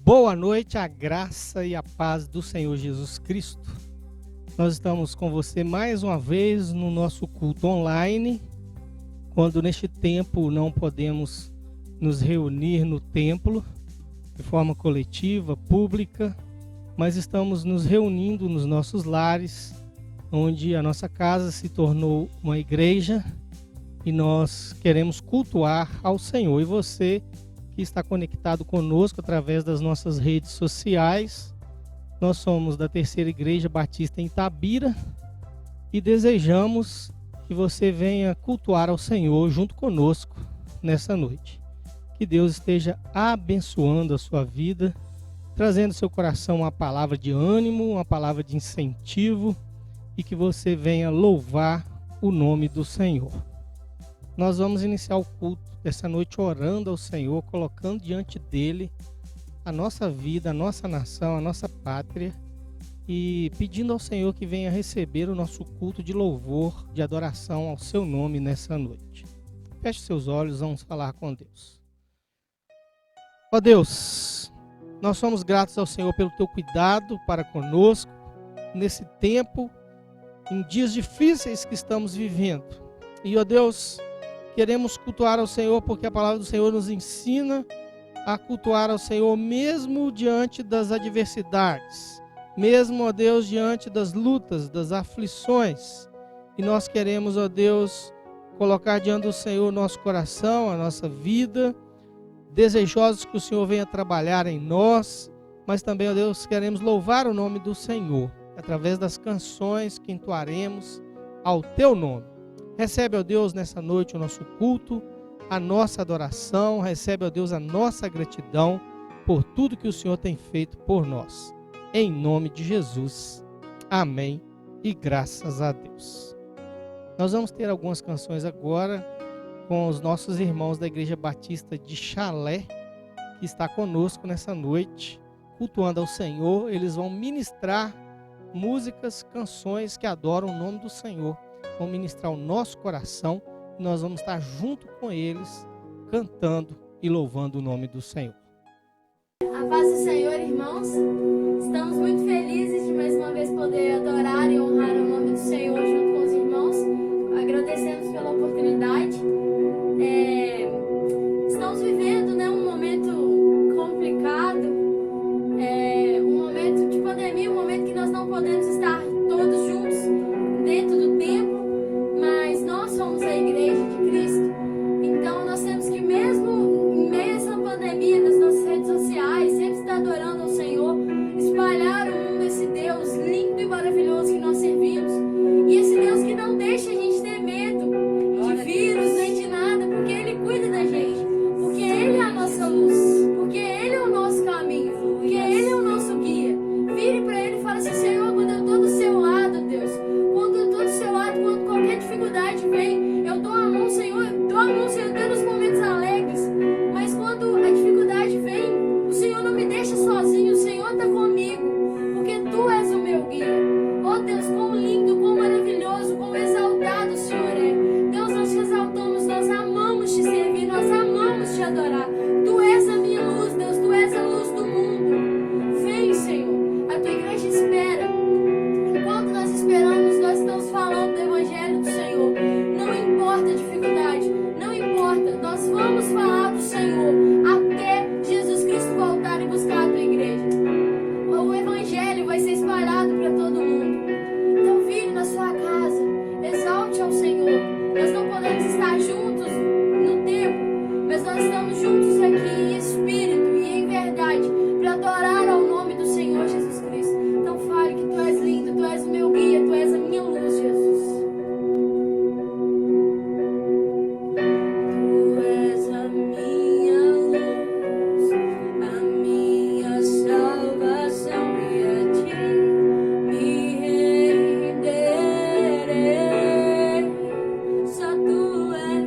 Boa noite, a graça e a paz do Senhor Jesus Cristo. Nós estamos com você mais uma vez no nosso culto online, quando neste tempo não podemos nos reunir no templo de forma coletiva, pública, mas estamos nos reunindo nos nossos lares, onde a nossa casa se tornou uma igreja e nós queremos cultuar ao Senhor. E você que está conectado conosco através das nossas redes sociais, nós somos da Terceira Igreja Batista em Itabira e desejamos que você venha cultuar ao Senhor junto conosco nessa noite. Que Deus esteja abençoando a sua vida, trazendo ao seu coração uma palavra de ânimo, uma palavra de incentivo e que você venha louvar o nome do Senhor. Nós vamos iniciar o culto dessa noite orando ao Senhor, colocando diante dele a nossa vida, a nossa nação, a nossa pátria e pedindo ao Senhor que venha receber o nosso culto de louvor, de adoração ao seu nome nessa noite. Feche seus olhos, vamos falar com Deus. Ó Deus, nós somos gratos ao Senhor pelo teu cuidado para conosco nesse tempo, em dias difíceis que estamos vivendo. E ó Deus, queremos cultuar ao Senhor porque a palavra do Senhor nos ensina a cultuar ao Senhor mesmo diante das adversidades, mesmo, ó Deus, diante das lutas, das aflições. E nós queremos, ó Deus, colocar diante do Senhor o nosso coração, a nossa vida, desejosos que o Senhor venha trabalhar em nós, mas também, ó Deus, queremos louvar o nome do Senhor, através das canções que entoaremos ao teu nome. Recebe, ó Deus, nessa noite o nosso culto, a nossa adoração, recebe, ó Deus, a nossa gratidão por tudo que o Senhor tem feito por nós. Em nome de Jesus. Amém e graças a Deus. Nós vamos ter algumas canções agora com os nossos irmãos da Igreja Batista de Chalé, que está conosco nessa noite, cultuando ao Senhor. Eles vão ministrar músicas, canções que adoram o nome do Senhor. Vão ministrar o nosso coração e nós vamos estar junto com eles, cantando e louvando o nome do Senhor. A paz do Senhor, irmãos. Estamos muito felizes de mais uma vez poder adorar e honrar o nome do Senhor junto com os irmãos. Agradecemos pela oportunidade. Estamos vivendo, um momento complicado, um momento de pandemia, um momento que nós não podemos estar todos juntos dentro do templo, mas nós somos a Igreja de Cristo. Então nós temos que, mesmo em meio a essa pandemia, nas nossas redes sociais, sempre estar adorando ao Senhor, espalhar o mundo esse Deus lindo e maravilhoso que nós servimos, e esse Deus que não deixa a gente ter medo de vírus nem de nada, porque Ele cuida da gente, porque Ele é a nossa luz, porque Ele é o nosso caminho, porque Ele é o nosso guia. Vire para Ele e fale assim: Senhor, quando eu estou do seu lado, Deus, quando eu estou do seu lado, quando qualquer dificuldade vem, eu dou a mão, Senhor, até nos momentos alegres, mas quando a dificuldade vem, o Senhor não me deixa sozinho, o Senhor está comigo, porque Tu és o meu guia. Oh Deus, quão lindo, quão maravilhoso, quão exaltado o Senhor é. Deus, nós te exaltamos, nós amamos te servir, nós amamos te adorar. Tu és a minha luz, Deus, Tu és a luz do mundo. Vem, Senhor, a Tua igreja espera. Enquanto nós esperamos, nós estamos falando do Evangelho do Senhor. Não importa a dificuldade, não importa, nós vamos falar do Senhor até Jesus Cristo voltar e buscar a Tua igreja. O Evangelho vai ser espalhado para todo mundo. Então vire na sua casa, exalte ao Senhor. Nós não podemos estar juntos no tempo, mas nós estamos juntos aqui em espírito e em verdade para adorar ao nome do Senhor Jesus Cristo. Então fale que Tu és lindo, Tu és o meu guia, Tu és a minha luz, Jesus. Tu és a minha luz, a minha salvação, e a Ti me renderei. Só Tu és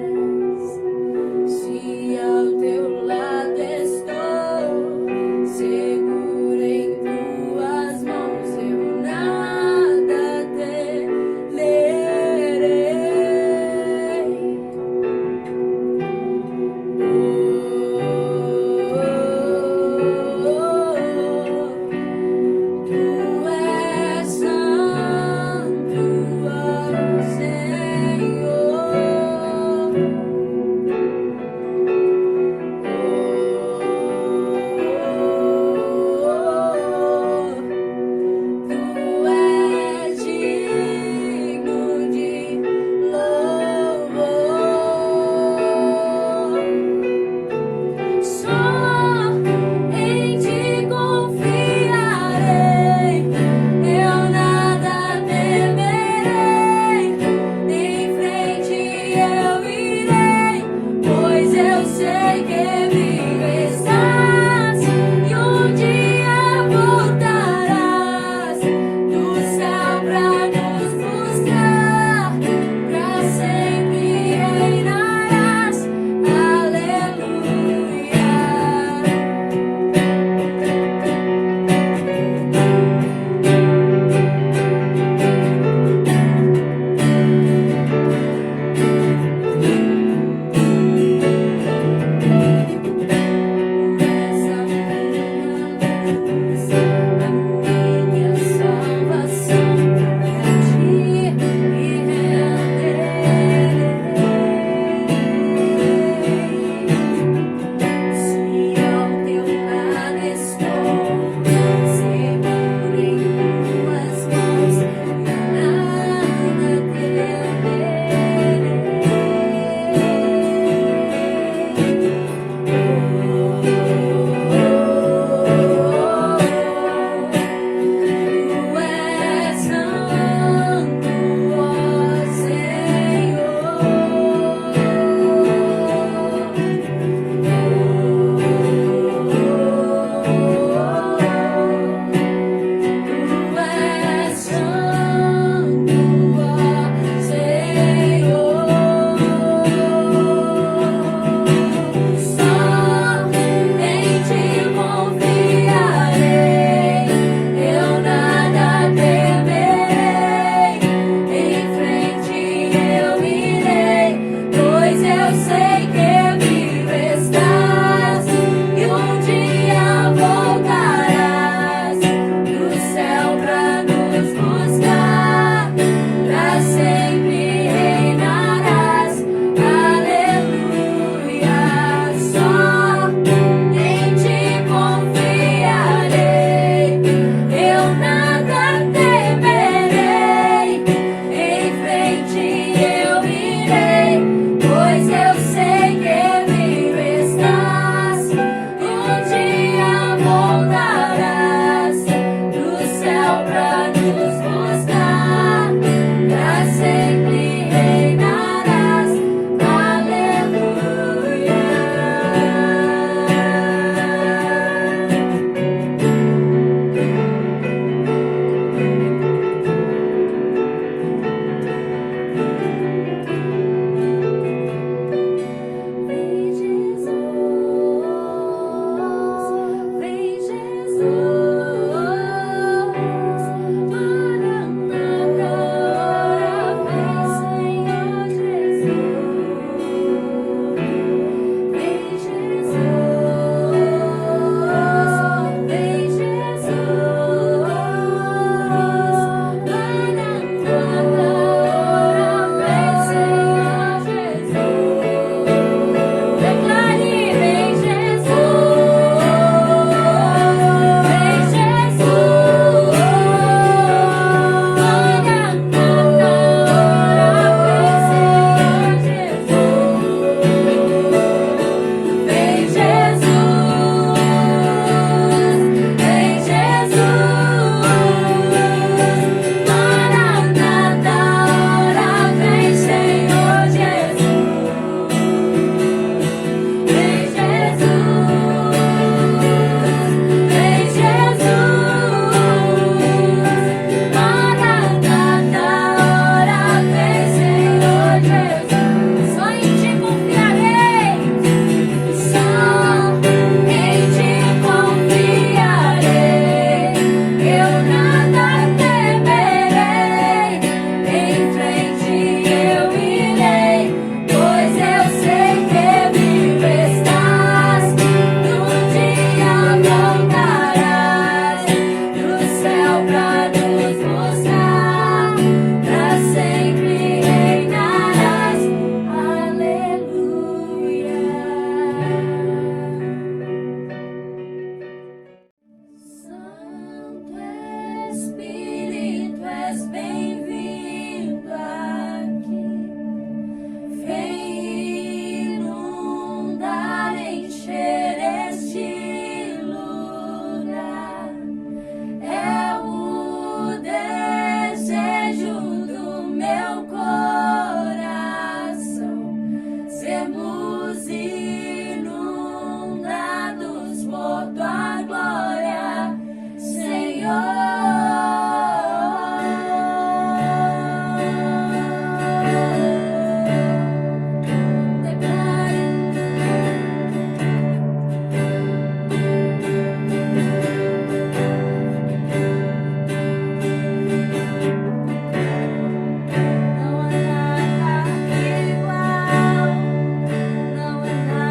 Não há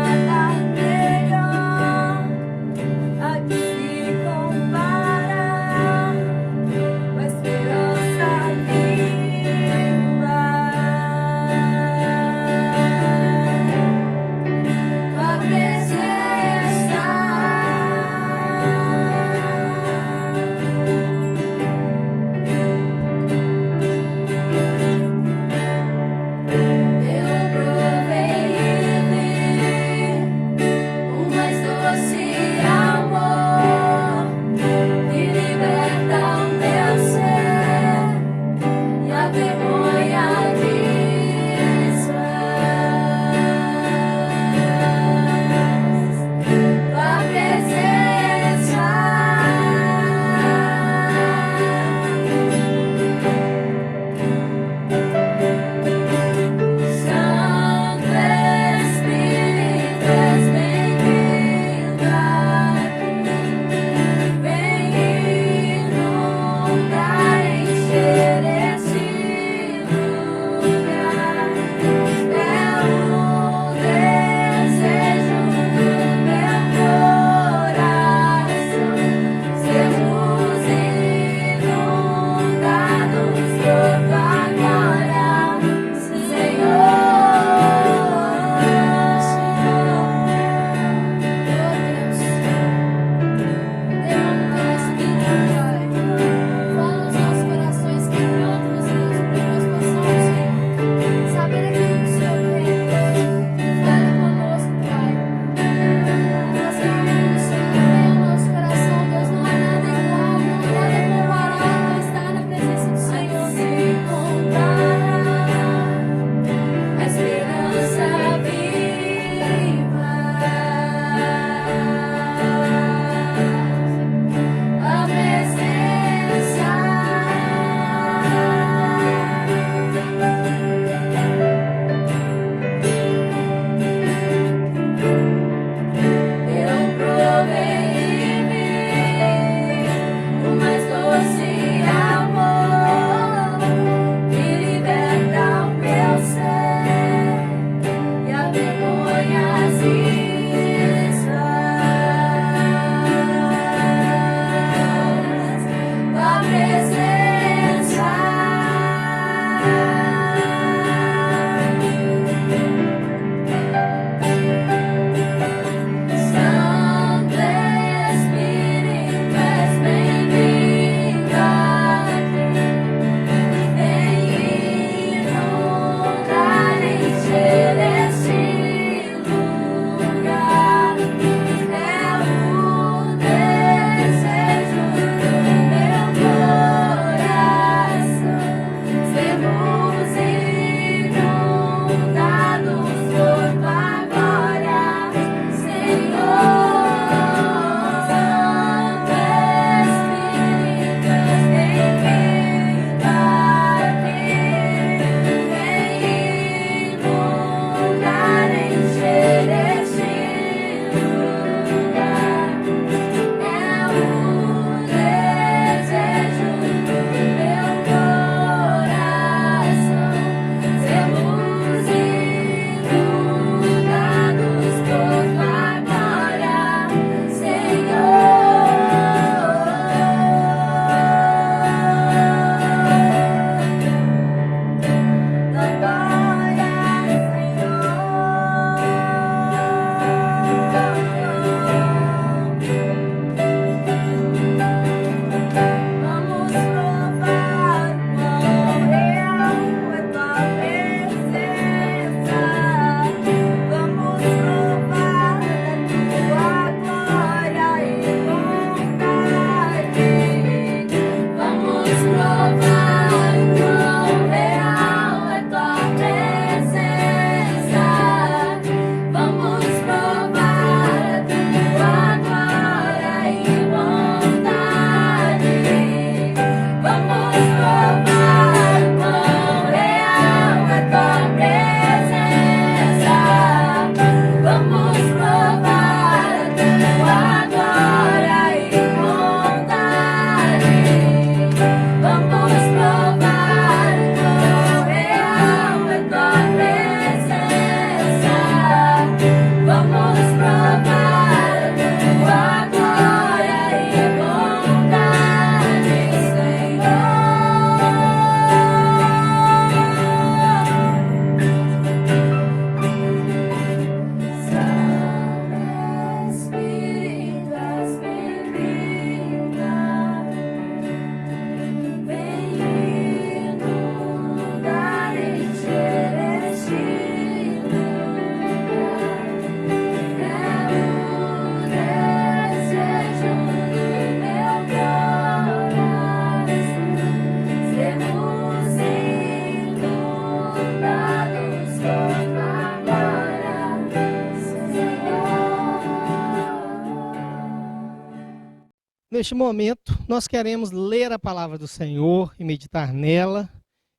Neste momento, nós queremos ler a palavra do Senhor e meditar nela,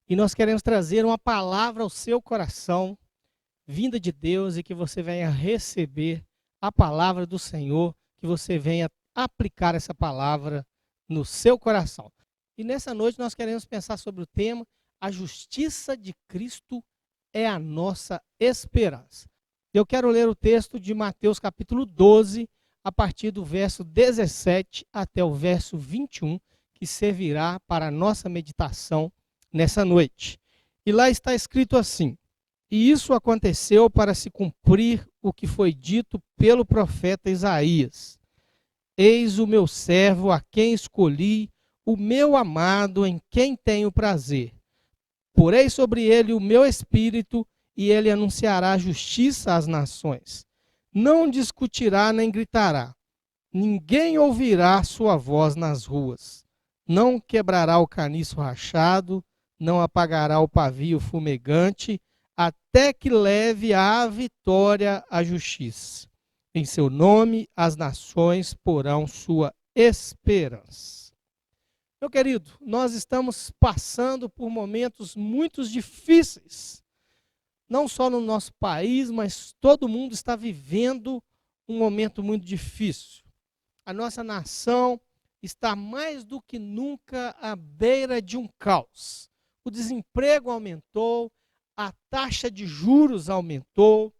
e nós queremos trazer uma palavra ao seu coração, vinda de Deus, e que você venha receber a palavra do Senhor, que você venha aplicar essa palavra no seu coração. E nessa noite nós queremos pensar sobre o tema: a justiça de Cristo é a nossa esperança. Eu quero ler o texto de Mateus capítulo 12, a partir do verso 17 até o verso 21, que servirá para a nossa meditação nessa noite. E lá está escrito assim: e isso aconteceu para se cumprir o que foi dito pelo profeta Isaías. Eis o meu servo a quem escolhi, o meu amado em quem tenho prazer. Porei sobre ele o meu espírito, e ele anunciará justiça às nações. Não discutirá nem gritará. Ninguém ouvirá sua voz nas ruas. Não quebrará o caniço rachado, não apagará o pavio fumegante, até que leve à vitória a justiça. Em seu nome, as nações porão sua esperança. Meu querido, nós estamos passando por momentos muito difíceis. Não só no nosso país, mas todo mundo está vivendo um momento muito difícil. A nossa nação está mais do que nunca à beira de um caos. O desemprego aumentou, a taxa de juros aumentou,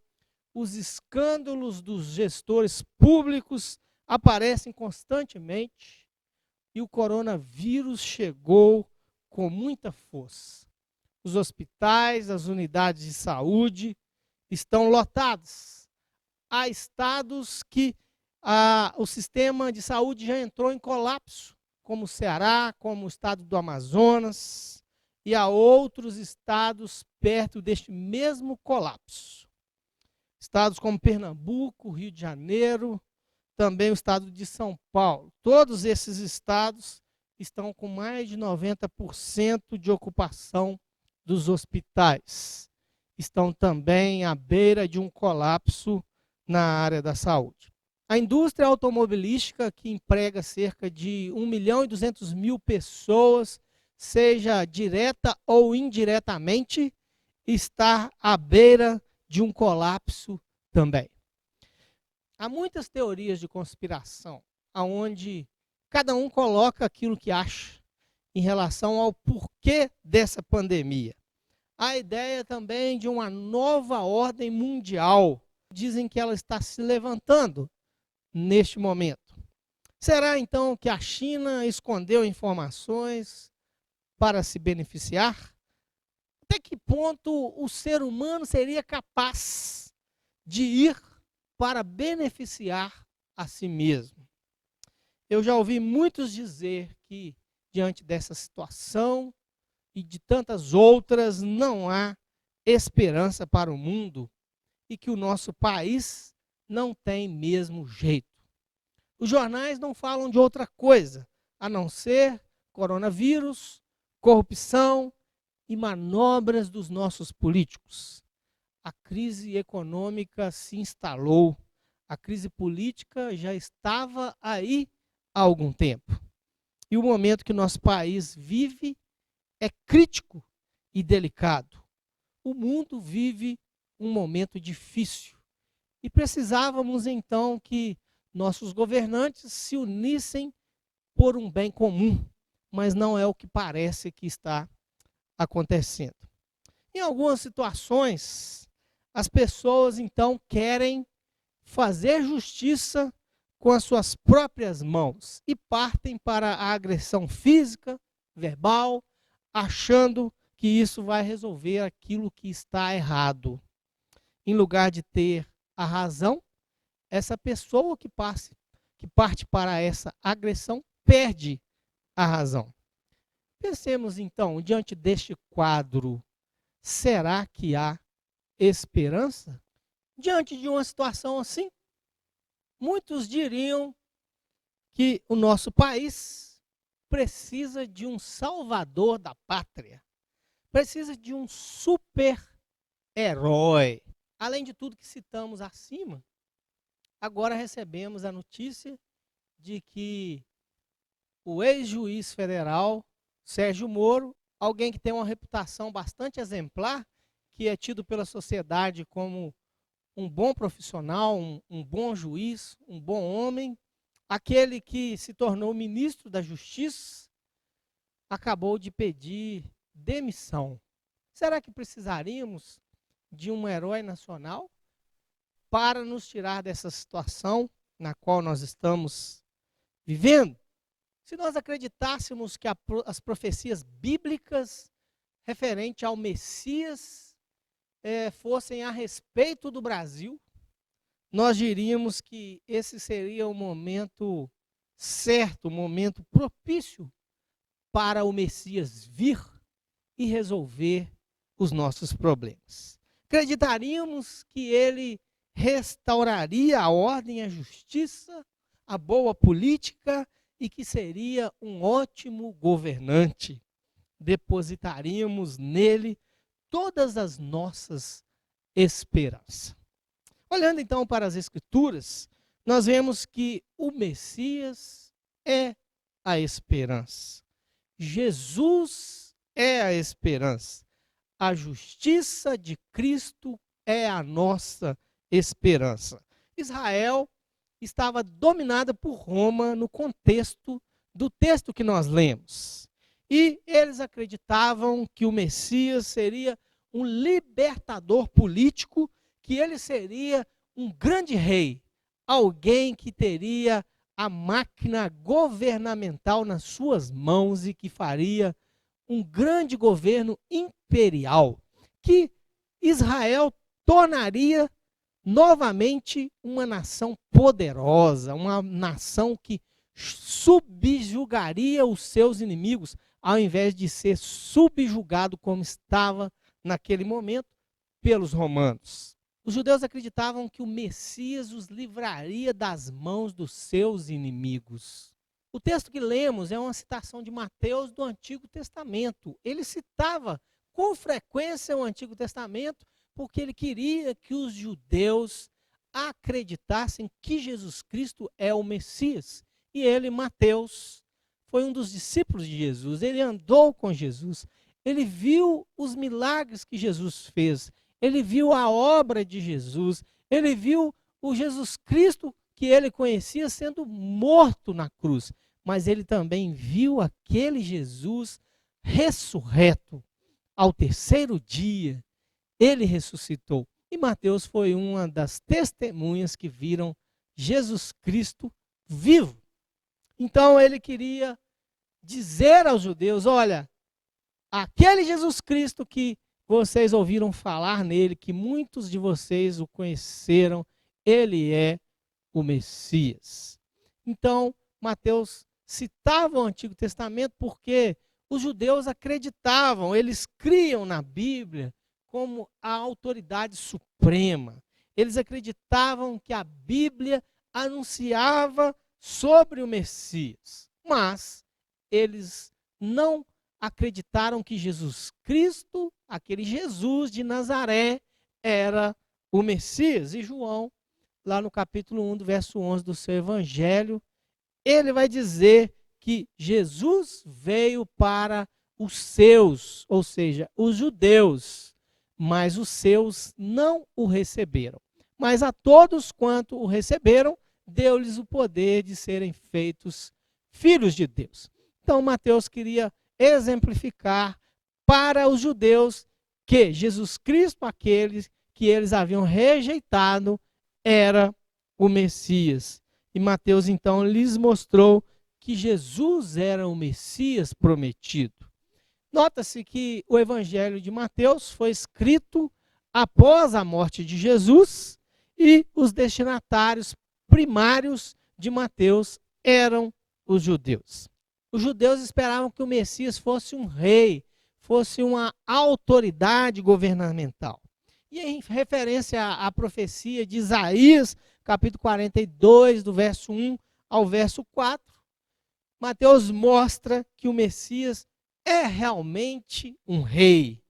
os escândalos dos gestores públicos aparecem constantemente e o coronavírus chegou com muita força. Os hospitais, as unidades de saúde estão lotados. Há estados que o sistema de saúde já entrou em colapso, como o Ceará, como o estado do Amazonas, e há outros estados perto deste mesmo colapso. Estados como Pernambuco, Rio de Janeiro, também o estado de São Paulo. Todos esses estados estão com mais de 90% de ocupação dos hospitais. Estão também à beira de um colapso na área da saúde. A indústria automobilística, que emprega cerca de 1.200.000 pessoas, seja direta ou indiretamente, está à beira de um colapso também. Há muitas teorias de conspiração, onde cada um coloca aquilo que acha em relação ao porquê dessa pandemia. Há a ideia também de uma nova ordem mundial. Dizem que ela está se levantando neste momento. Será então que a China escondeu informações para se beneficiar? Até que ponto o ser humano seria capaz de ir para beneficiar a si mesmo? Eu já ouvi muitos dizer que, diante dessa situação e de tantas outras, não há esperança para o mundo e que o nosso país não tem mesmo jeito. Os jornais não falam de outra coisa, a não ser coronavírus, corrupção e manobras dos nossos políticos. A crise econômica se instalou, a crise política já estava aí há algum tempo. E o momento que nosso país vive é crítico e delicado. O mundo vive um momento difícil. E precisávamos então que nossos governantes se unissem por um bem comum, mas não é o que parece que está acontecendo. Em algumas situações, as pessoas então querem fazer justiça com as suas próprias mãos e partem para a agressão física, verbal, achando que isso vai resolver aquilo que está errado. Em lugar de ter a razão, essa pessoa que parte para essa agressão perde a razão. Pensemos então, diante deste quadro, será que há esperança? Diante de uma situação assim, muitos diriam que o nosso país precisa de um salvador da pátria, precisa de um super-herói. Além de tudo que citamos acima, agora recebemos a notícia de que o ex-juiz federal Sérgio Moro, alguém que tem uma reputação bastante exemplar, que é tido pela sociedade como um bom profissional, um bom juiz, um bom homem, aquele que se tornou ministro da Justiça, acabou de pedir demissão. Será que precisaríamos de um herói nacional para nos tirar dessa situação na qual nós estamos vivendo? Se nós acreditássemos que as profecias bíblicas referente ao Messias fossem a respeito do Brasil, nós diríamos que esse seria o momento certo, o momento propício para o Messias vir e resolver os nossos problemas. Acreditaríamos que ele restauraria a ordem, a justiça, a boa política e que seria um ótimo governante. Depositaríamos nele todas as nossas esperanças. Olhando então para as Escrituras, nós vemos que o Messias é a esperança. Jesus é a esperança. A justiça de Cristo é a nossa esperança. Israel estava dominada por Roma no contexto do texto que nós lemos. E eles acreditavam que o Messias seria um libertador político, que ele seria um grande rei, alguém que teria a máquina governamental nas suas mãos e que faria um grande governo imperial, que Israel tornaria novamente uma nação poderosa, uma nação que subjugaria os seus inimigos, ao invés de ser subjugado como estava naquele momento pelos romanos. Os judeus acreditavam que o Messias os livraria das mãos dos seus inimigos. O texto que lemos é uma citação de Mateus do Antigo Testamento. Ele citava com frequência o Antigo Testamento porque ele queria que os judeus acreditassem que Jesus Cristo é o Messias. E ele, Mateus, foi um dos discípulos de Jesus. Ele andou com Jesus. Ele viu os milagres que Jesus fez. Ele viu a obra de Jesus. Ele viu o Jesus Cristo que ele conhecia sendo morto na cruz. Mas ele também viu aquele Jesus ressurreto. Ao terceiro dia, ele ressuscitou. E Mateus foi uma das testemunhas que viram Jesus Cristo vivo. Então ele queria dizer aos judeus, olha, aquele Jesus Cristo que vocês ouviram falar nele, que muitos de vocês o conheceram, ele é o Messias. Então, Mateus citava o Antigo Testamento porque os judeus acreditavam, eles criam na Bíblia como a autoridade suprema. Eles acreditavam que a Bíblia anunciava sobre o Messias, mas eles não acreditaram que Jesus Cristo, aquele Jesus de Nazaré, era o Messias. E João, lá no capítulo 1, do verso 11 do seu evangelho, ele vai dizer que Jesus veio para os seus, ou seja, os judeus, mas os seus não o receberam. Mas a todos quanto o receberam, deu-lhes o poder de serem feitos filhos de Deus. Então, Mateus queria exemplificar para os judeus que Jesus Cristo, aqueles que eles haviam rejeitado, era o Messias. E Mateus, então, lhes mostrou que Jesus era o Messias prometido. Nota-se que o Evangelho de Mateus foi escrito após a morte de Jesus e os destinatários primários de Mateus eram os judeus. Os judeus esperavam que o Messias fosse um rei, fosse uma autoridade governamental. E em referência à profecia de Isaías, capítulo 42, do verso 1 ao verso 4, Mateus mostra que o Messias é realmente um rei,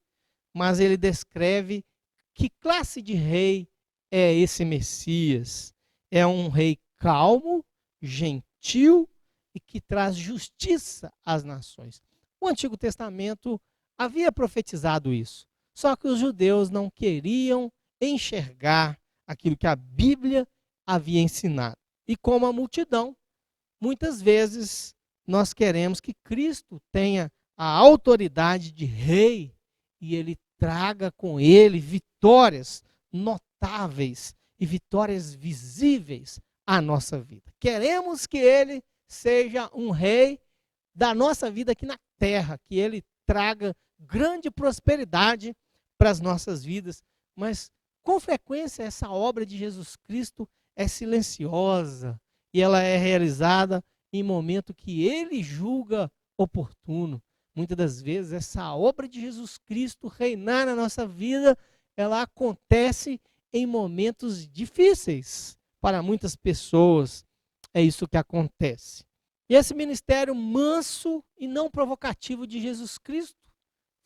mas ele descreve que classe de rei é esse Messias. É um rei calmo, gentil e que traz justiça às nações. O Antigo Testamento havia profetizado isso, só que os judeus não queriam enxergar aquilo que a Bíblia havia ensinado. E como a multidão, muitas vezes nós queremos que Cristo tenha a autoridade de rei e ele traga com ele vitórias notáveis e vitórias visíveis à nossa vida. Queremos que ele seja um rei da nossa vida aqui na terra, que ele traga grande prosperidade para as nossas vidas, mas com frequência essa obra de Jesus Cristo é silenciosa e ela é realizada em momento que ele julga oportuno. Muitas das vezes essa obra de Jesus Cristo reinar na nossa vida, ela acontece em momentos difíceis para muitas pessoas. É isso que acontece. E esse ministério manso e não provocativo de Jesus Cristo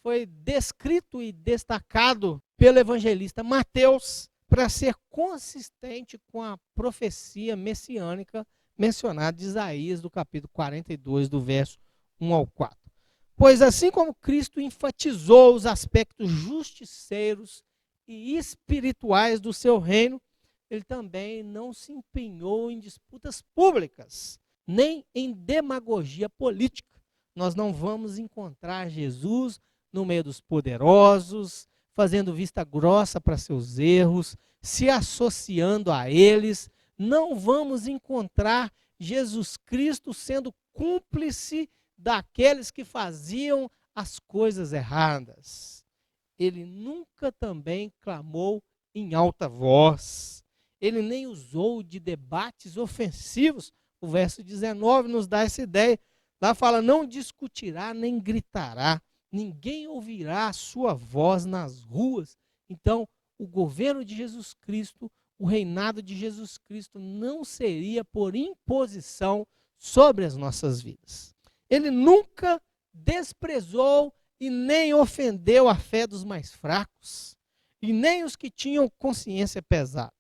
foi descrito e destacado pelo evangelista Mateus para ser consistente com a profecia messiânica mencionada de Isaías, do capítulo 42, do verso 1 ao 4. Pois assim como Cristo enfatizou os aspectos justiceiros e espirituais do seu reino, ele também não se empenhou em disputas públicas, nem em demagogia política. Nós não vamos encontrar Jesus no meio dos poderosos, fazendo vista grossa para seus erros, se associando a eles. Não vamos encontrar Jesus Cristo sendo cúmplice daqueles que faziam as coisas erradas. Ele nunca também clamou em alta voz. Ele nem usou de debates ofensivos. O verso 19 nos dá essa ideia. Lá fala, não discutirá nem gritará. Ninguém ouvirá a sua voz nas ruas. Então, o governo de Jesus Cristo, o reinado de Jesus Cristo não seria por imposição sobre as nossas vidas. Ele nunca desprezou e nem ofendeu a fé dos mais fracos, e nem os que tinham consciência pesada.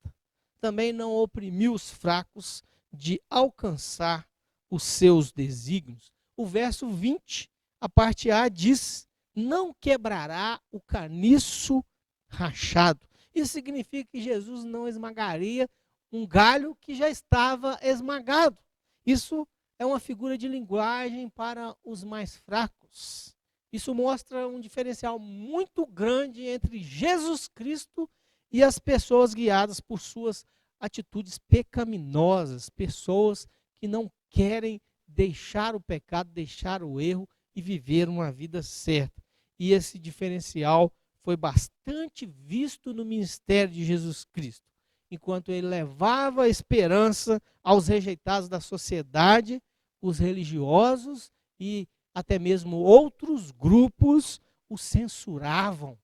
Também não oprimiu os fracos de alcançar os seus desígnios. O verso 20, a parte A diz, não quebrará o caniço rachado. Isso significa que Jesus não esmagaria um galho que já estava esmagado. Isso é uma figura de linguagem para os mais fracos. Isso mostra um diferencial muito grande entre Jesus Cristo e as pessoas guiadas por suas atitudes pecaminosas, pessoas que não querem deixar o pecado, deixar o erro e viver uma vida certa. E esse diferencial foi bastante visto no ministério de Jesus Cristo. Enquanto ele levava a esperança aos rejeitados da sociedade, os religiosos e até mesmo outros grupos o censuravam.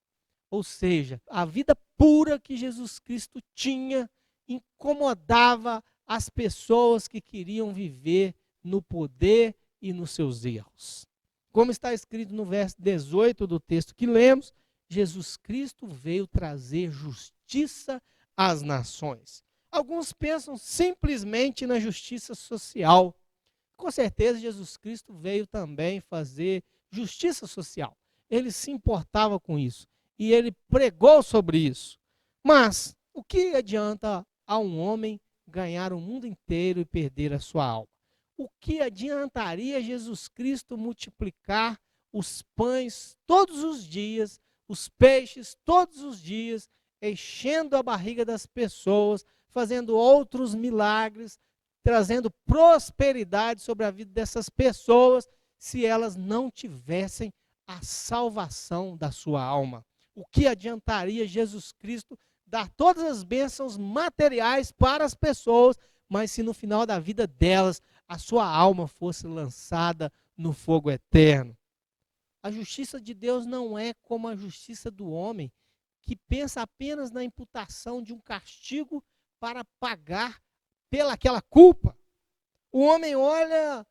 Ou seja, a vida pura que Jesus Cristo tinha incomodava as pessoas que queriam viver no poder e nos seus erros. Como está escrito no verso 18 do texto que lemos, Jesus Cristo veio trazer justiça às nações. Alguns pensam simplesmente na justiça social. Com certeza, Jesus Cristo veio também fazer justiça social. Ele se importava com isso e ele pregou sobre isso. Mas o que adianta a um homem ganhar o mundo inteiro e perder a sua alma? O que adiantaria Jesus Cristo multiplicar os pães todos os dias, os peixes todos os dias, enchendo a barriga das pessoas, fazendo outros milagres, trazendo prosperidade sobre a vida dessas pessoas, se elas não tivessem a salvação da sua alma? O que adiantaria Jesus Cristo dar todas as bênçãos materiais para as pessoas, mas se no final da vida delas a sua alma fosse lançada no fogo eterno? A justiça de Deus não é como a justiça do homem, que pensa apenas na imputação de um castigo para pagar pelaquela culpa. O homem olha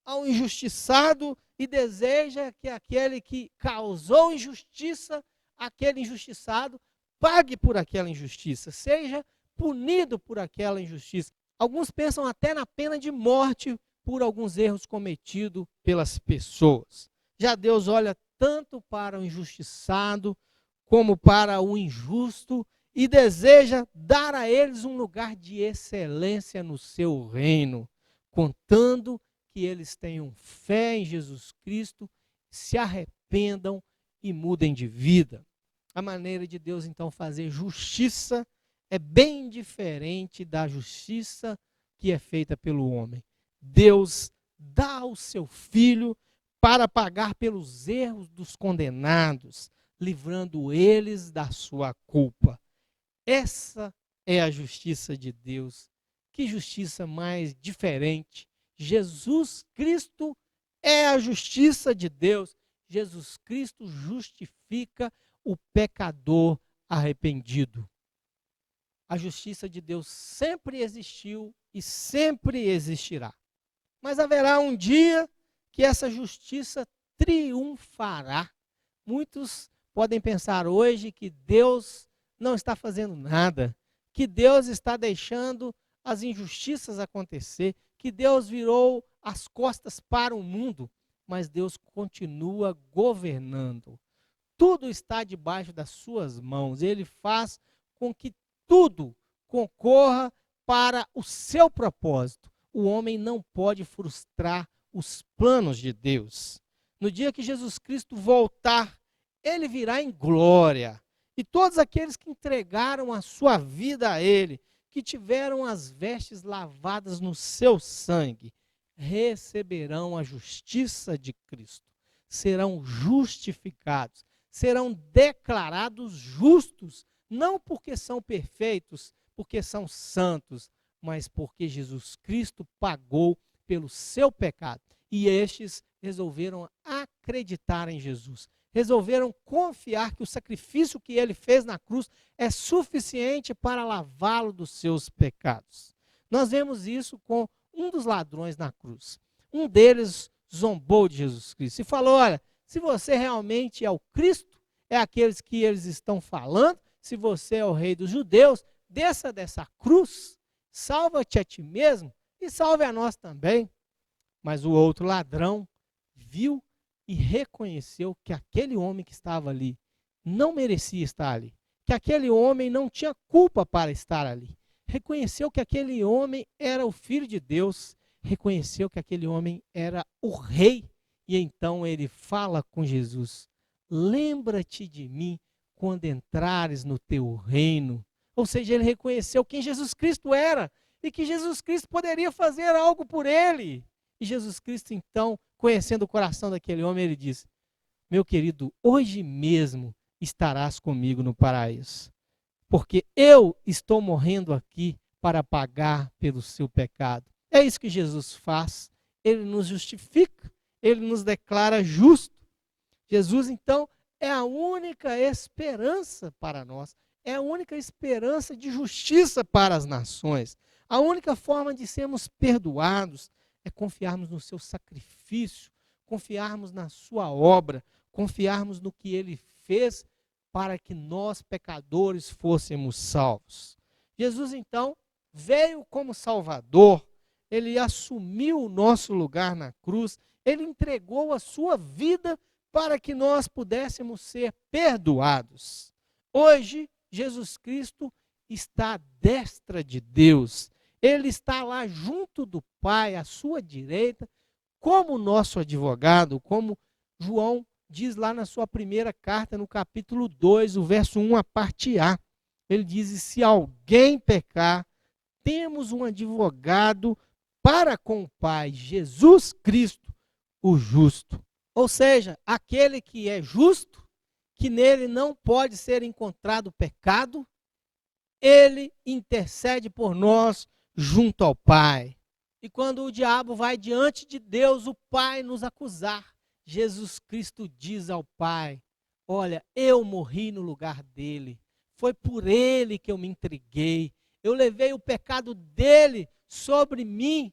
ao injustiçado e deseja que aquele que causou injustiça, aquele injustiçado, pague por aquela injustiça, seja punido por aquela injustiça. Alguns pensam até na pena de morte por alguns erros cometidos pelas pessoas. Já Deus olha tanto para o injustiçado como para o injusto e deseja dar a eles um lugar de excelência no seu reino, contando que eles tenham fé em Jesus Cristo, se arrependam e mudem de vida. A maneira de Deus, então, fazer justiça é bem diferente da justiça que é feita pelo homem. Deus dá o seu Filho para pagar pelos erros dos condenados, livrando eles da sua culpa. Essa é a justiça de Deus. Que justiça mais diferente. Jesus Cristo é a justiça de Deus. Jesus Cristo justifica o pecador arrependido. A justiça de Deus sempre existiu e sempre existirá. Mas haverá um dia que essa justiça triunfará. Muitos podem pensar hoje que Deus não está fazendo nada, que Deus está deixando as injustiças acontecer, que Deus virou as costas para o mundo, mas Deus continua governando. Tudo está debaixo das suas mãos. Ele faz com que tudo concorra para o seu propósito. O homem não pode frustrar os planos de Deus. No dia que Jesus Cristo voltar, ele virá em glória. E todos aqueles que entregaram a sua vida a ele, que tiveram as vestes lavadas no seu sangue, receberão a justiça de Cristo. Serão justificados, serão declarados justos, não porque são perfeitos, porque são santos, mas porque Jesus Cristo pagou pelo seu pecado. E estes resolveram acreditar em Jesus. Resolveram confiar que o sacrifício que ele fez na cruz é suficiente para lavá-lo dos seus pecados. Nós vemos isso com um dos ladrões na cruz. Um deles zombou de Jesus Cristo e falou: olha, se você realmente é o Cristo, é aqueles que eles estão falando, se você é o rei dos judeus, desça dessa cruz, salva-te a ti mesmo e salve a nós também. Mas o outro ladrão viu e reconheceu que aquele homem que estava ali não merecia estar ali, que aquele homem não tinha culpa para estar ali. Reconheceu que aquele homem era o Filho de Deus, reconheceu que aquele homem era o rei, e então ele fala com Jesus: lembra-te de mim quando entrares no teu reino. Ou seja, ele reconheceu quem Jesus Cristo era e que Jesus Cristo poderia fazer algo por ele. E Jesus Cristo, então, conhecendo o coração daquele homem, ele diz: meu querido, hoje mesmo estarás comigo no paraíso, porque eu estou morrendo aqui para pagar pelo seu pecado. É isso que Jesus faz. Ele nos justifica, ele nos declara justo. Jesus, então, é a única esperança para nós, é a única esperança de justiça para as nações. A única forma de sermos perdoados é confiarmos no seu sacrifício, confiarmos na sua obra, confiarmos no que ele fez para que nós, pecadores, fôssemos salvos. Jesus, então, veio como Salvador, ele assumiu o nosso lugar na cruz, ele entregou a sua vida para que nós pudéssemos ser perdoados. Hoje, Jesus Cristo está à destra de Deus. Ele está lá junto do Pai, à sua direita, como nosso advogado, como João diz lá na sua primeira carta, no capítulo 2, o verso 1, a parte A. Ele diz: se alguém pecar, temos um advogado para com o Pai, Jesus Cristo, o justo. Ou seja, aquele que é justo, que nele não pode ser encontrado pecado, ele intercede por nós junto ao Pai. E quando o diabo vai diante de Deus, o Pai, nos acusar, Jesus Cristo diz ao Pai: olha, eu morri no lugar dele, foi por ele que eu me entreguei, eu levei o pecado dele sobre mim,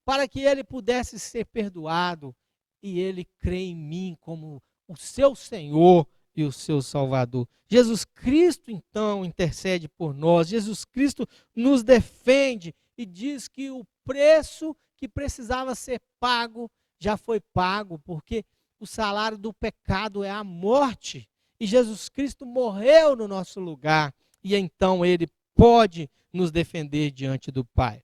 para que ele pudesse ser perdoado, e ele crê em mim como o seu Senhor e o seu Salvador. Jesus Cristo, então, intercede por nós, Jesus Cristo nos defende e diz que o preço que precisava ser pago já foi pago, porque o salário do pecado é a morte. E Jesus Cristo morreu no nosso lugar. E então ele pode nos defender diante do Pai.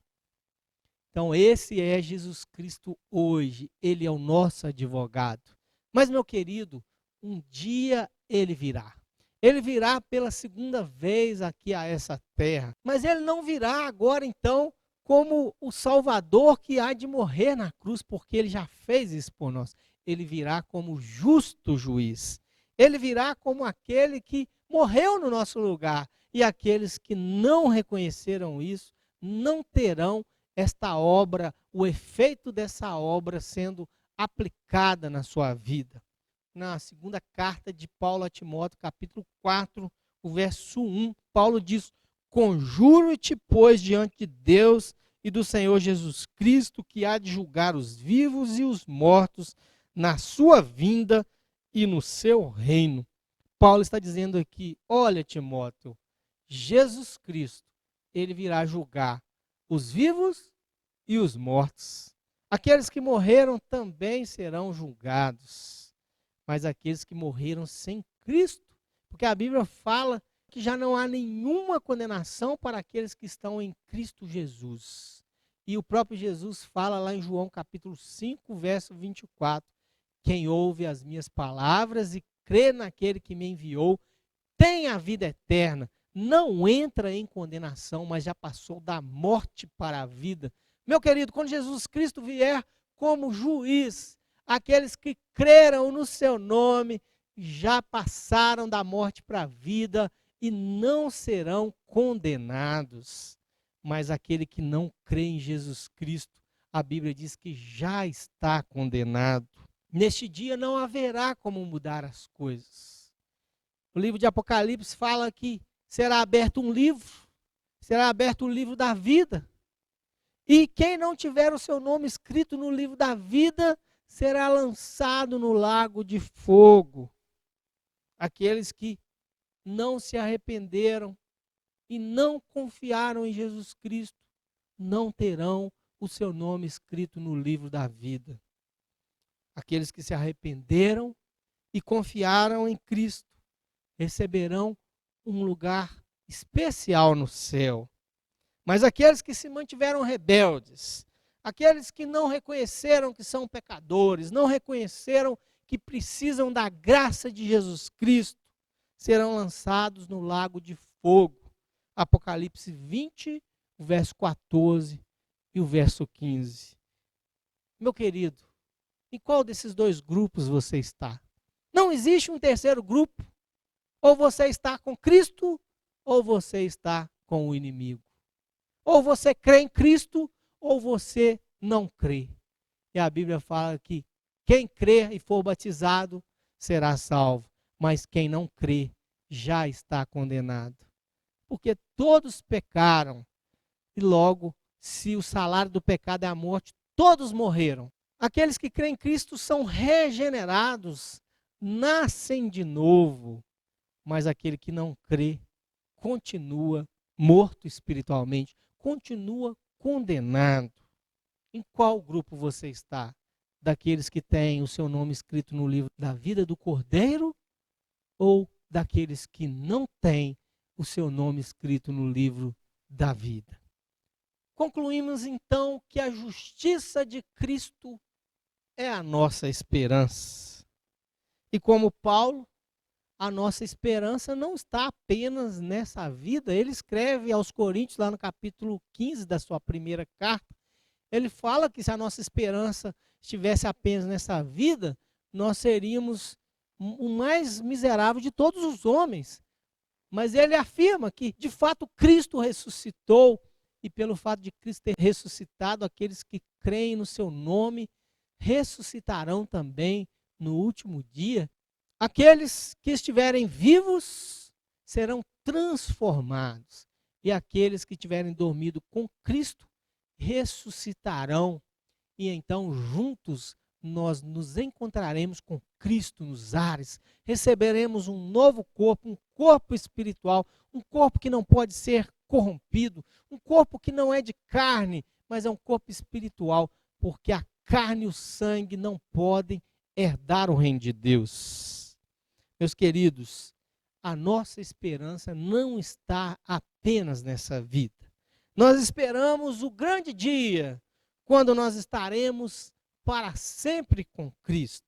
Então esse é Jesus Cristo hoje. Ele é o nosso advogado. Mas, meu querido, um dia ele virá. Ele virá pela segunda vez aqui a essa terra. Mas ele não virá agora, então, como o Salvador que há de morrer na cruz, porque ele já fez isso por nós. Ele virá como justo juiz. Ele virá como aquele que morreu no nosso lugar. E aqueles que não reconheceram isso, não terão esta obra, o efeito dessa obra sendo aplicada na sua vida. Na segunda carta de Paulo a Timóteo, capítulo 4, o verso 1, Paulo diz: conjuro-te, pois, diante de Deus e do Senhor Jesus Cristo, que há de julgar os vivos e os mortos na sua vinda e no seu reino. Paulo está dizendo aqui: olha, Timóteo, Jesus Cristo, ele virá julgar os vivos e os mortos. Aqueles que morreram também serão julgados, mas aqueles que morreram sem Cristo, porque a Bíblia fala que já não há nenhuma condenação para aqueles que estão em Cristo Jesus. E o próprio Jesus fala lá em João capítulo 5, verso 24, quem ouve as minhas palavras e crê naquele que me enviou, tem a vida eterna, não entra em condenação, mas já passou da morte para a vida. Meu querido, quando Jesus Cristo vier como juiz, aqueles que creram no seu nome já passaram da morte para a vida e não serão condenados. Mas aquele que não crê em Jesus Cristo, a Bíblia diz que já está condenado. Neste dia não haverá como mudar as coisas. O livro de Apocalipse fala que será aberto um livro, será aberto o livro da vida. E quem não tiver o seu nome escrito no livro da vida, será lançado no lago de fogo. Aqueles que não se arrependeram e não confiaram em Jesus Cristo, não terão o seu nome escrito no livro da vida. Aqueles que se arrependeram e confiaram em Cristo, receberão um lugar especial no céu. Mas aqueles que se mantiveram rebeldes, aqueles que não reconheceram que são pecadores, não reconheceram que precisam da graça de Jesus Cristo, serão lançados no lago de fogo. Apocalipse 20, o verso 14 e o verso 15. Meu querido, em qual desses dois grupos você está? Não existe um terceiro grupo. Ou você está com Cristo, ou você está com o inimigo. Ou você crê em Cristo, ou você não crê. E a Bíblia fala que quem crê e for batizado será salvo, mas quem não crê já está condenado. Porque todos pecaram, e logo, se o salário do pecado é a morte, todos morreram. Aqueles que creem em Cristo são regenerados, nascem de novo, mas aquele que não crê continua morto espiritualmente, continua condenado. Em qual grupo você está? Daqueles que têm o seu nome escrito no livro da vida do Cordeiro, ou daqueles que não têm o seu nome escrito no livro da vida? Concluímos então que a justiça de Cristo é a nossa esperança. E como Paulo, a nossa esperança não está apenas nessa vida. Ele escreve aos Coríntios, lá no capítulo 15 da sua primeira carta, ele fala que se a nossa esperança estivesse apenas nessa vida, nós seríamos o mais miserável de todos os homens. Mas ele afirma que, de fato, Cristo ressuscitou, e pelo fato de Cristo ter ressuscitado, aqueles que creem no seu nome ressuscitarão também no último dia. Aqueles que estiverem vivos serão transformados, e aqueles que tiverem dormido com Cristo ressuscitarão, e então juntos nós nos encontraremos com Cristo nos ares, receberemos um novo corpo, um corpo espiritual, um corpo que não pode ser corrompido, um corpo que não é de carne, mas é um corpo espiritual, porque a carne e o sangue não podem herdar o reino de Deus. Meus queridos, a nossa esperança não está apenas nessa vida. Nós esperamos o grande dia, quando nós estaremos para sempre com Cristo.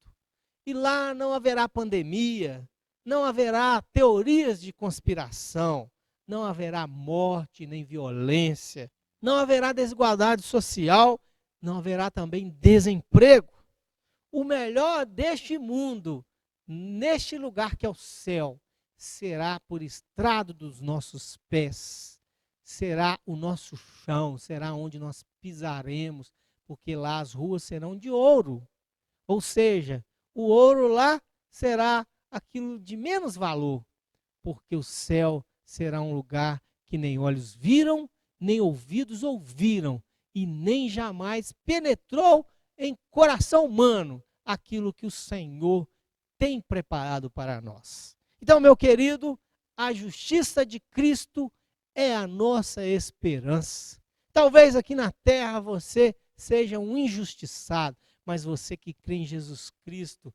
E lá não haverá pandemia, não haverá teorias de conspiração, não haverá morte nem violência, não haverá desigualdade social, não haverá também desemprego. O melhor deste mundo, neste lugar que é o céu, será por estrado dos nossos pés, será o nosso chão, será onde nós pisaremos, porque lá as ruas serão de ouro. Ou seja, o ouro lá será aquilo de menos valor, porque o céu será um lugar que nem olhos viram, nem ouvidos ouviram, e nem jamais penetrou em coração humano aquilo que o Senhor tem preparado para nós. Então, meu querido, a justiça de Cristo é a nossa esperança. Talvez aqui na terra você seja um injustiçado, mas você que crê em Jesus Cristo,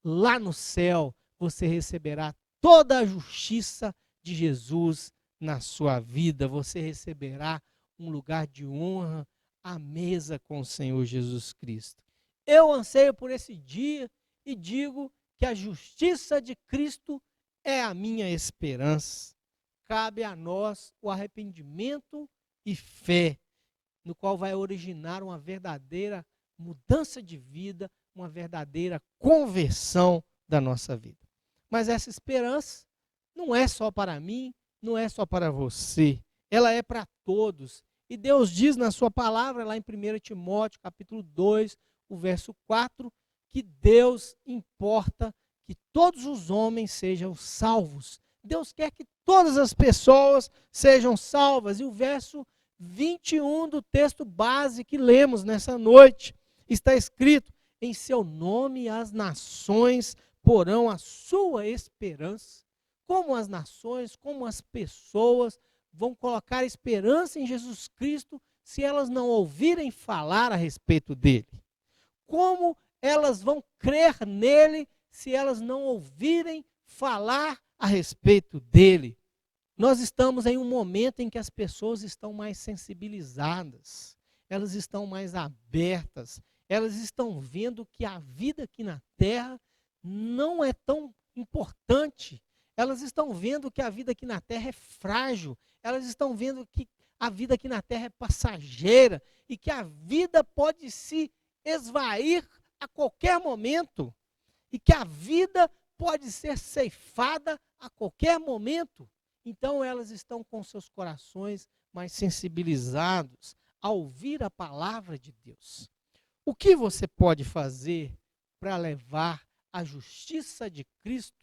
lá no céu, você receberá toda a justiça de Jesus na sua vida. Você receberá um lugar de honra à mesa com o Senhor Jesus Cristo. Eu anseio por esse dia e digo que a justiça de Cristo é a minha esperança. Cabe a nós o arrependimento e fé, no qual vai originar uma verdadeira mudança de vida, uma verdadeira conversão da nossa vida. Mas essa esperança não é só para mim, não é só para você, ela é para todos. E Deus diz na sua palavra, lá em 1 Timóteo, capítulo 2, o verso 4, que Deus importa que todos os homens sejam salvos. Deus quer que todas as pessoas sejam salvas. E o verso 21 do texto base que lemos nessa noite, está escrito: em seu nome as nações porão a sua esperança. Como as nações, como as pessoas vão colocar esperança em Jesus Cristo se elas não ouvirem falar a respeito dele? Como elas vão crer nele se elas não ouvirem falar a respeito dele? Nós estamos em um momento em que as pessoas estão mais sensibilizadas, elas estão mais abertas, elas estão vendo que a vida aqui na terra não é tão importante. Elas estão vendo que a vida aqui na terra é frágil. Elas estão vendo que a vida aqui na terra é passageira e que a vida pode se esvair a qualquer momento e que a vida pode ser ceifada a qualquer momento. Então elas estão com seus corações mais sensibilizados a ouvir a palavra de Deus. O que você pode fazer para levar a justiça de Cristo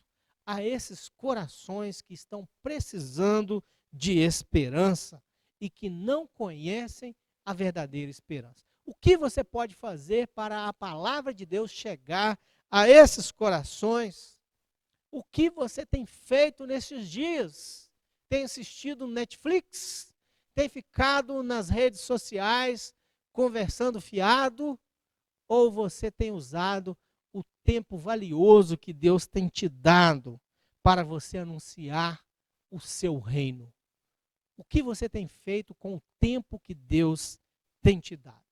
a esses corações que estão precisando de esperança e que não conhecem a verdadeira esperança? O que você pode fazer para a palavra de Deus chegar a esses corações? O que você tem feito nesses dias? Tem assistido Netflix? Tem ficado nas redes sociais conversando fiado? Ou você tem usado o tempo valioso que Deus tem te dado para você anunciar o seu reino? O que você tem feito com o tempo que Deus tem te dado?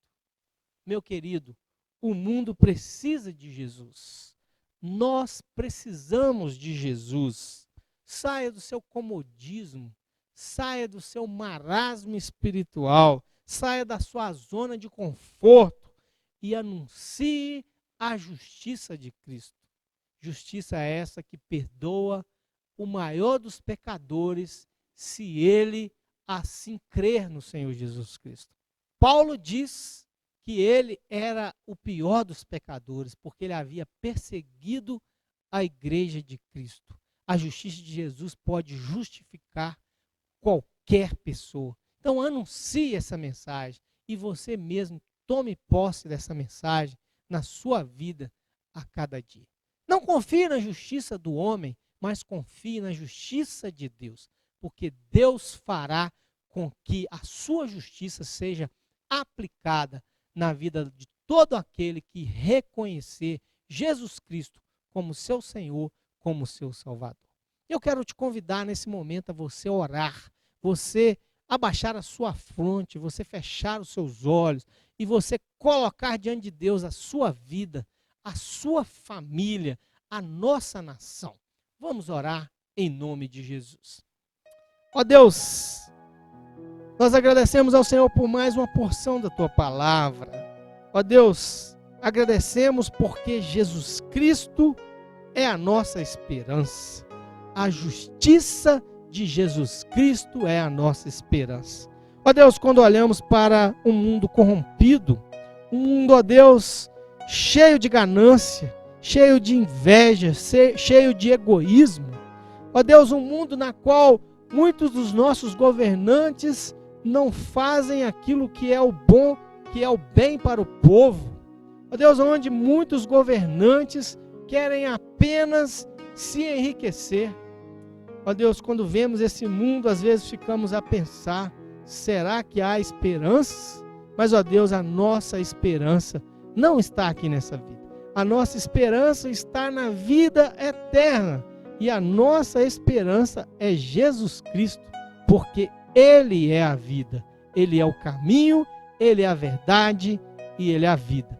Meu querido, o mundo precisa de Jesus. Nós precisamos de Jesus. Saia do seu comodismo, saia do seu marasmo espiritual, saia da sua zona de conforto e anuncie a justiça de Cristo. Justiça essa que perdoa o maior dos pecadores, se ele assim crer no Senhor Jesus Cristo. Paulo diz que ele era o pior dos pecadores, porque ele havia perseguido a igreja de Cristo. A justiça de Jesus pode justificar qualquer pessoa. Então anuncie essa mensagem e você mesmo tome posse dessa mensagem na sua vida a cada dia. Não confie na justiça do homem, mas confie na justiça de Deus, porque Deus fará com que a sua justiça seja aplicada na vida de todo aquele que reconhecer Jesus Cristo como seu Senhor, como seu Salvador. Eu quero te convidar nesse momento a você orar, você abaixar a sua fronte, você fechar os seus olhos e você colocar diante de Deus a sua vida, a sua família, a nossa nação. Vamos orar em nome de Jesus. Ó Deus, nós agradecemos ao Senhor por mais uma porção da tua palavra. Ó Deus, agradecemos porque Jesus Cristo é a nossa esperança. A justiça de Jesus Cristo é a nossa esperança. Ó Deus, quando olhamos para um mundo corrompido, um mundo, ó Deus, cheio de ganância, cheio de inveja, cheio de egoísmo, ó Deus, um mundo na qual muitos dos nossos governantes não fazem aquilo que é o bom, que é o bem para o povo. Ó Deus, onde muitos governantes querem apenas se enriquecer. Ó Deus, quando vemos esse mundo, às vezes ficamos a pensar, será que há esperança? Mas, ó Deus, a nossa esperança não está aqui nessa vida. A nossa esperança está na vida eterna. E a nossa esperança é Jesus Cristo, porque Ele é a vida. Ele é o caminho, Ele é a verdade e Ele é a vida.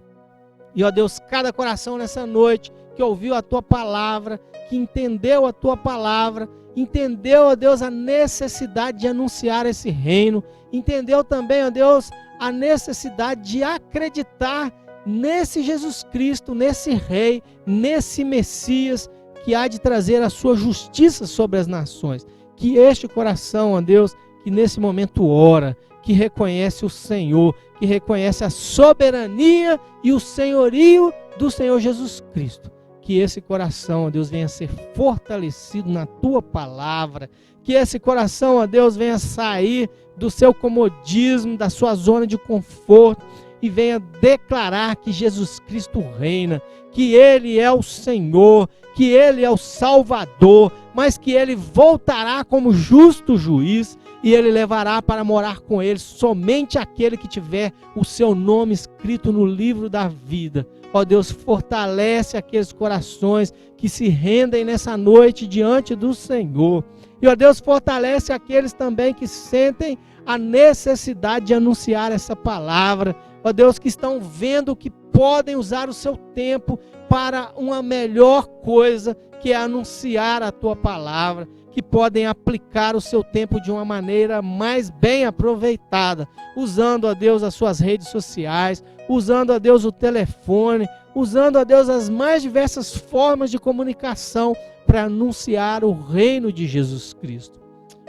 E, ó Deus, cada coração nessa noite que ouviu a Tua palavra, que entendeu a Tua palavra, entendeu, ó Deus, a necessidade de anunciar esse reino, entendeu também, ó Deus, a necessidade de acreditar nesse Jesus Cristo, nesse Rei, nesse Messias, que há de trazer a sua justiça sobre as nações. Que este coração, ó Deus, que nesse momento ora, que reconhece o Senhor, que reconhece a soberania e o senhorio do Senhor Jesus Cristo, que esse coração, ó Deus, venha ser fortalecido na Tua palavra, que esse coração, ó Deus, venha sair do seu comodismo, da sua zona de conforto e venha declarar que Jesus Cristo reina, que Ele é o Senhor, que Ele é o Salvador, mas que Ele voltará como justo juiz e Ele levará para morar com Ele somente aquele que tiver o seu nome escrito no livro da vida. Ó Deus, fortalece aqueles corações que se rendem nessa noite diante do Senhor. E, ó Deus, fortalece aqueles também que sentem a necessidade de anunciar essa palavra. Ó Deus, que estão vendo que podem usar o seu tempo para uma melhor coisa, que é anunciar a Tua palavra, que podem aplicar o seu tempo de uma maneira mais bem aproveitada, usando, ó Deus, as suas redes sociais, usando, ó Deus, o telefone, usando, ó Deus, as mais diversas formas de comunicação para anunciar o reino de Jesus Cristo.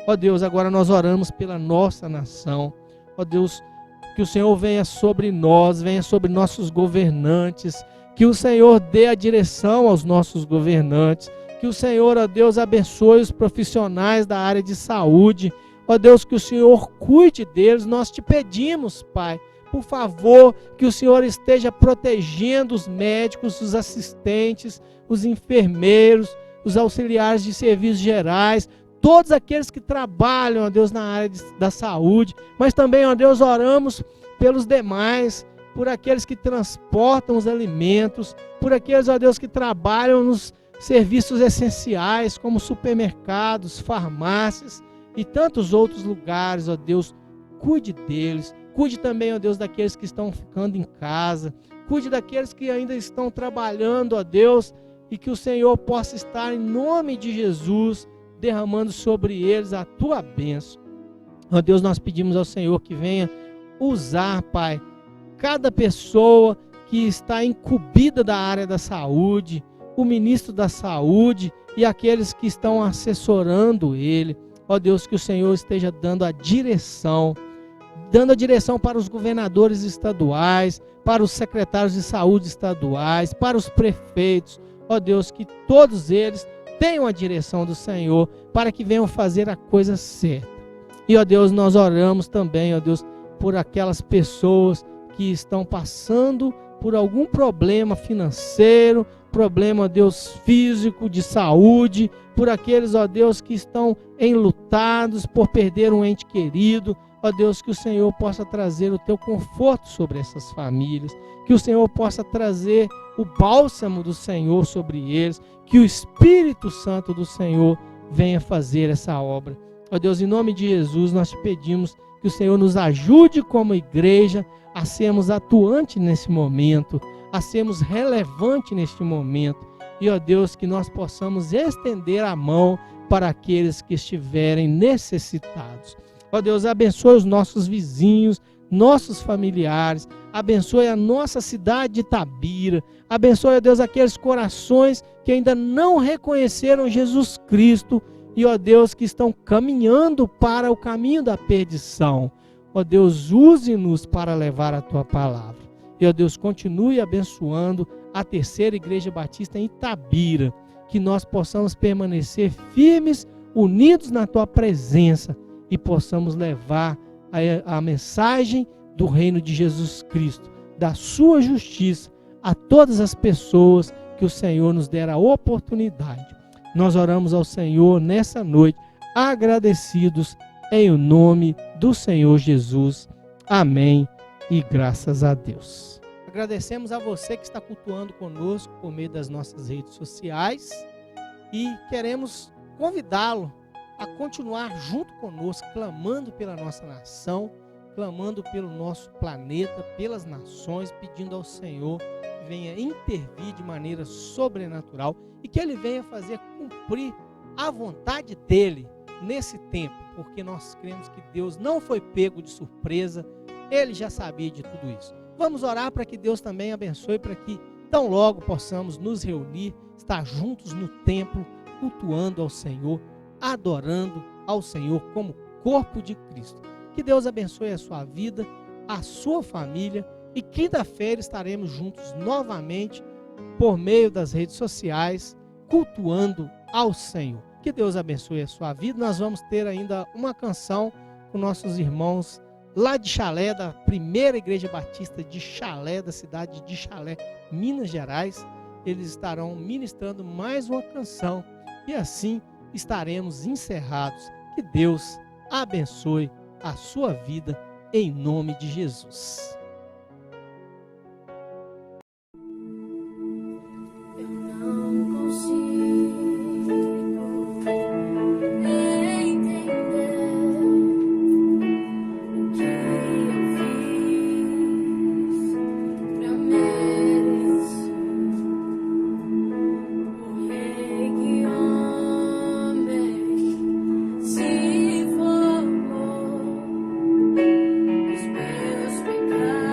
Ó Deus, agora nós oramos pela nossa nação. Ó Deus, que o Senhor venha sobre nós, venha sobre nossos governantes, que o Senhor dê a direção aos nossos governantes, que o Senhor, ó Deus, abençoe os profissionais da área de saúde, ó Deus, que o Senhor cuide deles. Nós te pedimos, Pai, por favor, que o Senhor esteja protegendo os médicos, os assistentes, os enfermeiros, os auxiliares de serviços gerais, todos aqueles que trabalham, ó Deus, na área da saúde, mas também, ó Deus, oramos pelos demais, por aqueles que transportam os alimentos, por aqueles, ó Deus, que trabalham nos serviços essenciais, como supermercados, farmácias e tantos outros lugares, ó Deus, cuide deles, cuide também, ó Deus, daqueles que estão ficando em casa, cuide daqueles que ainda estão trabalhando, ó Deus, e que o Senhor possa estar, em nome de Jesus, derramando sobre eles a Tua bênção. Ó Deus, nós pedimos ao Senhor que venha usar, Pai, cada pessoa que está incumbida da área da saúde, o ministro da saúde e aqueles que estão assessorando ele. Ó Deus, que o Senhor esteja dando a direção para os governadores estaduais, para os secretários de saúde estaduais, para os prefeitos. Ó Deus, que todos eles tenham a direção do Senhor para que venham fazer a coisa certa. E, ó Deus, nós oramos também, ó Deus, por aquelas pessoas que estão passando por algum problema financeiro, problema, ó Deus, físico, de saúde, por aqueles, ó Deus, que estão enlutados por perder um ente querido. Ó Deus, que o Senhor possa trazer o teu conforto sobre essas famílias, que o Senhor possa trazer o bálsamo do Senhor sobre eles, que o Espírito Santo do Senhor venha fazer essa obra. Ó Deus, em nome de Jesus, nós te pedimos que o Senhor nos ajude como igreja a sermos atuantes nesse momento, a sermos relevantes neste momento. E, ó Deus, que nós possamos estender a mão para aqueles que estiverem necessitados. Ó Deus, abençoe os nossos vizinhos, nossos familiares, abençoe a nossa cidade de Itabira, abençoe, ó Deus, aqueles corações que ainda não reconheceram Jesus Cristo e, ó Deus, que estão caminhando para o caminho da perdição. Ó Deus, use-nos para levar a tua palavra. E, ó Deus, continue abençoando a Terceira Igreja Batista em Itabira, que nós possamos permanecer firmes, unidos na tua presença e possamos levar a mensagem do reino de Jesus Cristo, da sua justiça a todas as pessoas que o Senhor nos der a oportunidade. Nós oramos ao Senhor nessa noite, agradecidos em o nome do Senhor Jesus. Amém e graças a Deus. Agradecemos a você que está cultuando conosco por meio das nossas redes sociais e queremos convidá-lo a continuar junto conosco, clamando pela nossa nação, clamando pelo nosso planeta, pelas nações, pedindo ao Senhor que venha intervir de maneira sobrenatural e que Ele venha fazer cumprir a vontade dEle nesse tempo, porque nós cremos que Deus não foi pego de surpresa, Ele já sabia de tudo isso. Vamos orar para que Deus também abençoe, para que tão logo possamos nos reunir, estar juntos no templo, cultuando ao Senhor, adorando ao Senhor como corpo de Cristo. Que Deus abençoe a sua vida, a sua família, e quinta-feira estaremos juntos novamente por meio das redes sociais, cultuando ao Senhor. Que Deus abençoe a sua vida. Nós vamos ter ainda uma canção com nossos irmãos lá de Chalé, da Primeira Igreja Batista de Chalé, da cidade de Chalé, Minas Gerais. Eles estarão ministrando mais uma canção e assim estaremos encerrados. Que Deus abençoe a sua vida em nome de Jesus. Eu não consigo entender o que eu fiz pra merecer o rei que homem se formou. Os meus pecados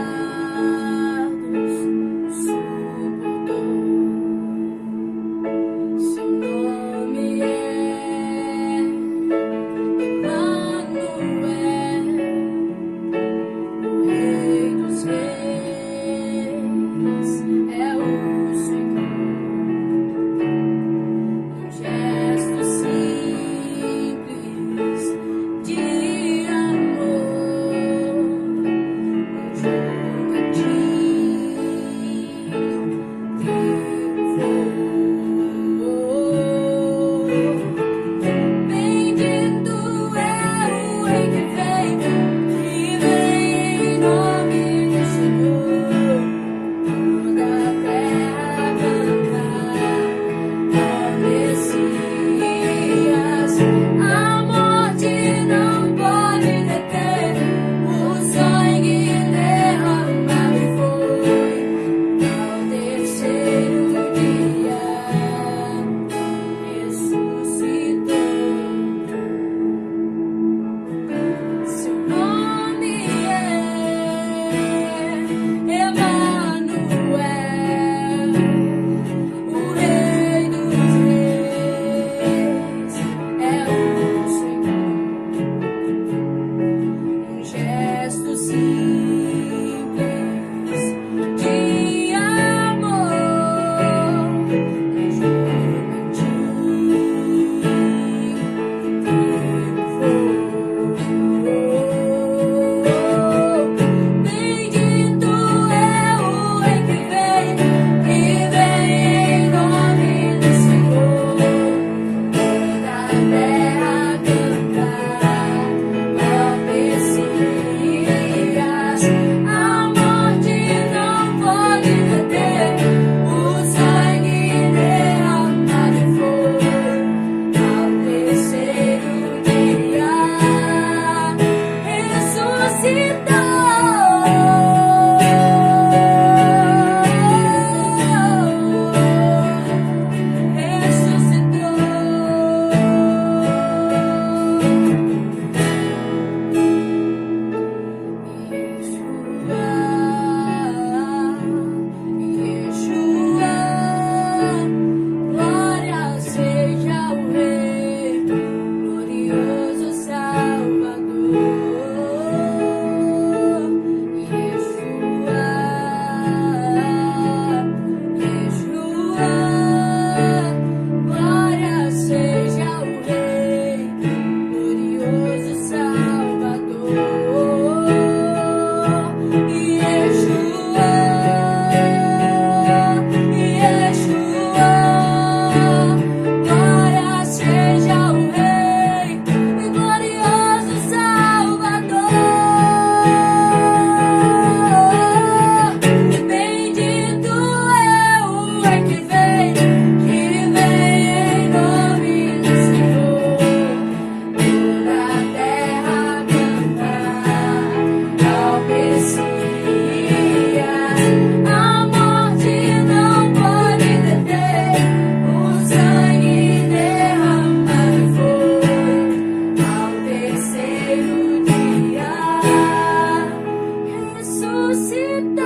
ressuscitou.